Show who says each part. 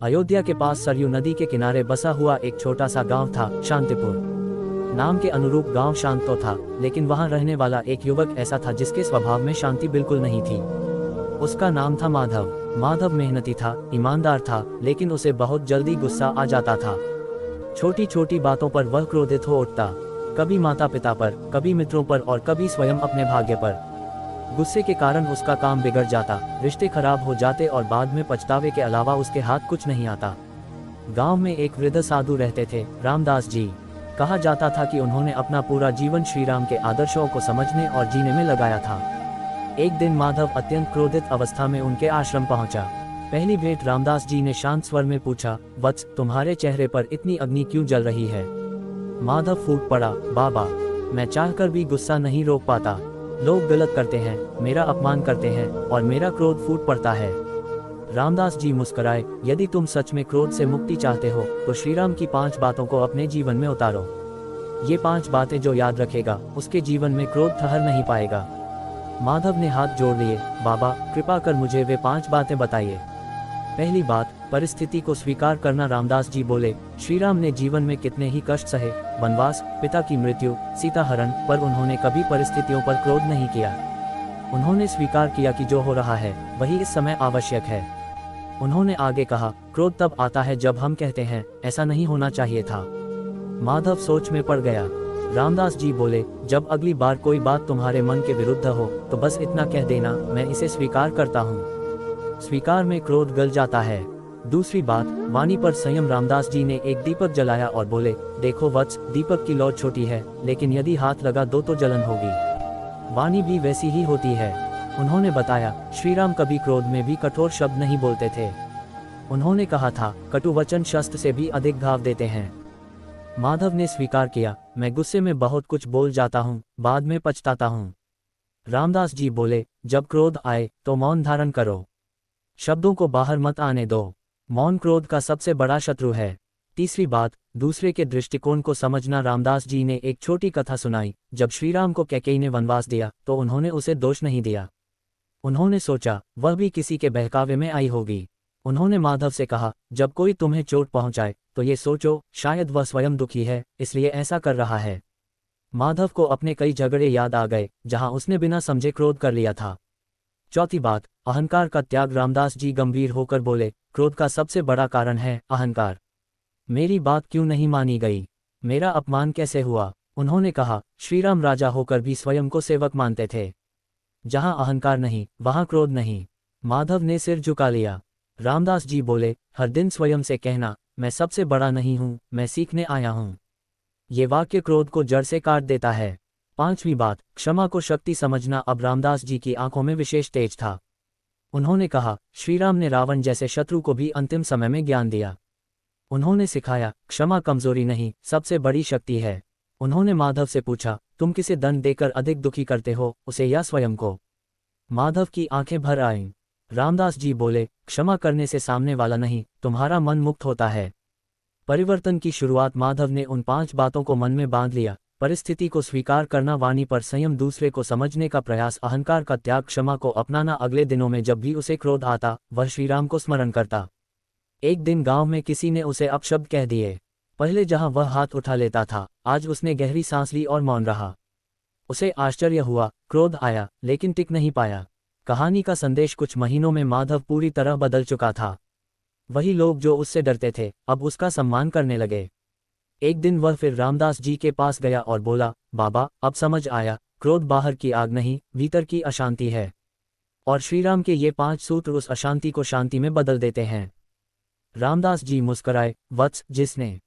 Speaker 1: अयोध्या के पास सरयू नदी के किनारे बसा हुआ एक छोटा सा गांव था, शांतिपुर। नाम के अनुरूप गांव शांत तो था, लेकिन वहां रहने वाला एक युवक ऐसा था जिसके स्वभाव में शांति बिल्कुल नहीं थी। उसका नाम था माधव। माधव मेहनती था, ईमानदार था, लेकिन उसे बहुत जल्दी गुस्सा आ जाता था। छोटी छोटी बातों पर वह क्रोधित हो उठता, कभी माता पिता पर, कभी मित्रों पर और कभी स्वयं अपने भाग्य पर। गुस्से के कारण उसका काम बिगड़ जाता, रिश्ते खराब हो जाते और बाद में पछतावे के अलावा उसके हाथ कुछ नहीं आता। गांव में एक वृद्ध साधु रहते थे, रामदास जी। कहा जाता था कि उन्होंने अपना पूरा जीवन श्री राम के आदर्शों को समझने और जीने में लगाया था। एक दिन माधव अत्यंत क्रोधित अवस्था में उनके आश्रम पहुंचा। पहली भेंट रामदास जी ने शांत स्वर में पूछा, वत्स, तुम्हारे चेहरे पर इतनी अग्नि क्यों जल रही है? माधव फूट पड़ा, बाबा, मैं चाहकर भी गुस्सा नहीं रोक पाता। लोग गलत करते हैं, मेरा अपमान करते हैं और मेरा क्रोध फूट पड़ता है। रामदास जी मुस्कुराए, यदि तुम सच में क्रोध से मुक्ति चाहते हो तो श्रीराम की 5 बातों को अपने जीवन में उतारो। ये 5 बातें जो याद रखेगा उसके जीवन में क्रोध ठहर नहीं पाएगा। माधव ने हाथ जोड़ लिए, बाबा, कृपा कर मुझे वे 5 बातें बताइए। पहली बात, परिस्थिति को स्वीकार करना। रामदास जी बोले, श्रीराम ने जीवन में कितने ही कष्ट सहे, वनवास, पिता की मृत्यु, सीता हरण, पर उन्होंने कभी परिस्थितियों पर क्रोध नहीं किया। उन्होंने स्वीकार किया कि जो हो रहा है वही इस समय आवश्यक है। उन्होंने आगे कहा, क्रोध तब आता है जब हम कहते हैं ऐसा नहीं होना चाहिए था। माधव सोच में पड़ गया। रामदास जी बोले, जब अगली बार कोई बात तुम्हारे मन के विरुद्ध हो तो बस इतना कह देना, मैं इसे स्वीकार करता हूँ। स्वीकार में क्रोध गल जाता है। दूसरी बात, वाणी पर संयम। रामदास जी ने एक दीपक जलाया और बोले, देखो वत्स, दीपक की लौ छोटी है, लेकिन यदि हाथ लगा दो तो जलन होगी। वाणी भी वैसी ही होती है। उन्होंने बताया, श्रीराम कभी क्रोध में भी कठोर शब्द नहीं बोलते थे। उन्होंने कहा था, कटु वचन शस्त्र से भी अधिक घाव देते हैं। माधव ने स्वीकार किया, मैं गुस्से में बहुत कुछ बोल जाता हूँ, बाद में पछताता हूँ। रामदास जी बोले, जब क्रोध आए तो मौन धारण करो, शब्दों को बाहर मत आने दो। मौन क्रोध का सबसे बड़ा शत्रु है। तीसरी बात, दूसरे के दृष्टिकोण को समझना। रामदास जी ने एक छोटी कथा सुनाई। जब श्रीराम को कैकेयी ने वनवास दिया तो उन्होंने उसे दोष नहीं दिया। उन्होंने सोचा वह भी किसी के बहकावे में आई होगी। उन्होंने माधव से कहा, जब कोई तुम्हें चोट पहुंचाए तो ये सोचो, शायद वह स्वयं दुखी है, इसलिए ऐसा कर रहा है। माधव को अपने कई झगड़े याद आ गए जहां उसने बिना समझे क्रोध कर लिया था। चौथी बात, अहंकार का त्याग। रामदास जी गंभीर होकर बोले, क्रोध का सबसे बड़ा कारण है अहंकार। मेरी बात क्यों नहीं मानी गई? मेरा अपमान कैसे हुआ? उन्होंने कहा, श्रीराम राजा होकर भी स्वयं को सेवक मानते थे। जहां अहंकार नहीं वहां क्रोध नहीं। माधव ने सिर झुका लिया। रामदास जी बोले, हर दिन स्वयं से कहना, मैं सबसे बड़ा नहीं हूं, मैं सीखने आया हूं। ये वाक्य क्रोध को जड़ से काट देता है। पांचवी बात, क्षमा को शक्ति समझना। अब रामदास जी की आंखों में विशेष तेज था। उन्होंने कहा, श्रीराम ने रावण जैसे शत्रु को भी अंतिम समय में ज्ञान दिया। उन्होंने सिखाया, क्षमा कमजोरी नहीं, सबसे बड़ी शक्ति है। उन्होंने माधव से पूछा, तुम किसे दंड देकर अधिक दुखी करते हो, उसे या स्वयं को? माधव की आंखें भर आईं। रामदास जी बोले, क्षमा करने से सामने वाला नहीं, तुम्हारा मन मुक्त होता है। परिवर्तन की शुरुआत। माधव ने उन 5 बातों को मन में बांध लिया। परिस्थिति को स्वीकार करना, वाणी पर संयम, दूसरे को समझने का प्रयास, अहंकार का त्याग, क्षमा को अपनाना। अगले दिनों में जब भी उसे क्रोध आता वह श्रीराम को स्मरण करता। एक दिन गांव में किसी ने उसे अपशब्द कह दिए। पहले जहां वह हाथ उठा लेता था, आज उसने गहरी सांस ली और मौन रहा। उसे आश्चर्य हुआ, क्रोध आया लेकिन टिक नहीं पाया। कहानी का संदेश, कुछ महीनों में माधव पूरी तरह बदल चुका था। वही लोग जो उससे डरते थे अब उसका सम्मान करने लगे। एक दिन वह फिर रामदास जी के पास गया और बोला, बाबा, अब समझ आया, क्रोध बाहर की आग नहीं, भीतर की अशांति है। और श्रीराम के ये 5 सूत्र उस अशांति को शांति में बदल देते हैं। रामदास जी मुस्कुराए, वत्स, जिसने